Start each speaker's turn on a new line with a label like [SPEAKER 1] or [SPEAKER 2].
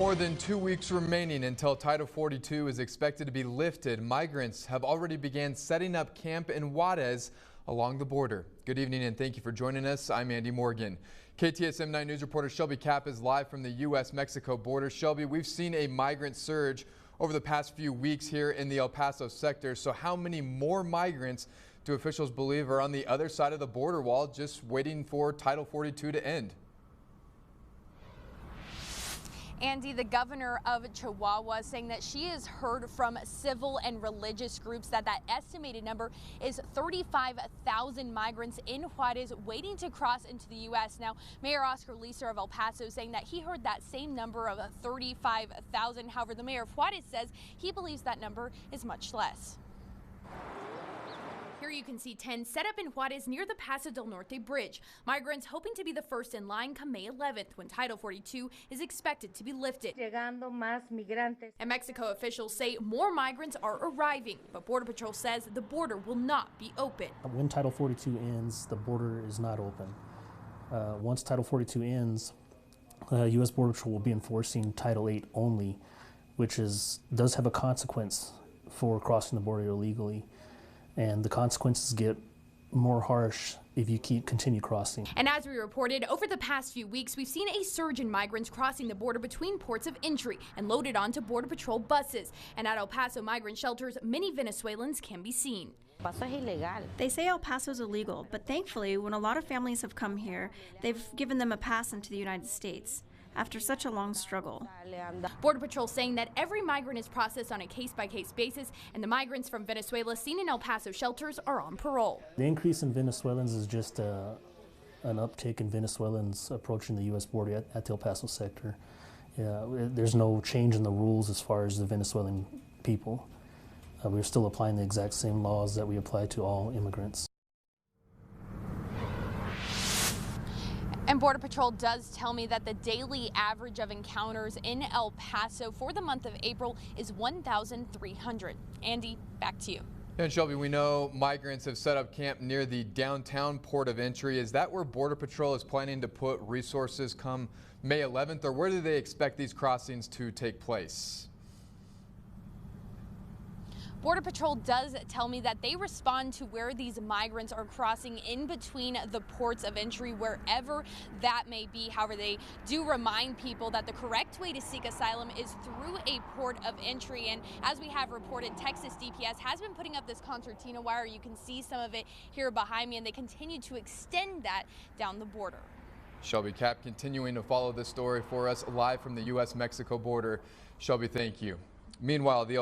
[SPEAKER 1] more than 2 weeks remaining until Title 42 is expected to be lifted, migrants have already began setting up camp in Juarez along the border. Good evening and thank you for joining us. I'm Andy Morgan. KTSM 9 News reporter Shelby Kapp is live from the U.S. Mexico border. Shelby, we've seen a migrant surge over the past few weeks here in the El Paso sector. So how many more migrants do officials believe are on the other side of the border wall just waiting for Title 42 to end?
[SPEAKER 2] Andy, the governor of Chihuahua, saying that she has heard from civil and religious groups that estimated number is 35,000 migrants in Juarez waiting to cross into the U.S. Now, Mayor Oscar Leeser of El Paso saying that he heard that same number of 35,000. However, the mayor of Juarez says he believes that number is much less. Here you can see 10 set up in Juarez near the Paso del Norte bridge. Migrants hoping to be the first in line come May 11th when Title 42 is expected to be lifted. And Mexico officials say more migrants are arriving, but Border Patrol says the border will not be open.
[SPEAKER 3] When Title 42 ends, the border is not open. Once Title 42 ends, U.S. Border Patrol will be enforcing Title 8 only, which does have a consequence for crossing the border illegally. And the consequences get more harsh if you continue crossing.
[SPEAKER 2] And as we reported, over the past few weeks, we've seen a surge in migrants crossing the border between ports of entry and loaded onto Border Patrol buses. And at El Paso migrant shelters, many Venezuelans can be seen.
[SPEAKER 4] They say El Paso's illegal, but thankfully, when a lot of families have come here, they've given them a pass into the United States after such a long struggle.
[SPEAKER 2] Border Patrol saying that every migrant is processed on a case-by-case basis, and the migrants from Venezuela seen in El Paso shelters are on parole.
[SPEAKER 3] The increase in Venezuelans is just an uptick in Venezuelans approaching the U.S. border at the El Paso sector. There's no change in the rules as far as the Venezuelan people. We're still applying the exact same laws that we apply to all immigrants.
[SPEAKER 2] And Border Patrol does tell me that the daily average of encounters in El Paso for the month of April is 1,300. Andy, back to you.
[SPEAKER 1] And Shelby, we know migrants have set up camp near the downtown port of entry. Is that where Border Patrol is planning to put resources come May 11th, or where do they expect these crossings to take place?
[SPEAKER 2] Border Patrol does tell me that they respond to where these migrants are crossing in between the ports of entry, wherever that may be. However, they do remind people that the correct way to seek asylum is through a port of entry. And as we have reported, Texas DPS has been putting up this concertina wire. You can see some of it here behind me, and they continue to extend that down the border.
[SPEAKER 1] Shelby Kapp continuing to follow this story for us live from the U.S. Mexico border. Shelby, thank you. Meanwhile, the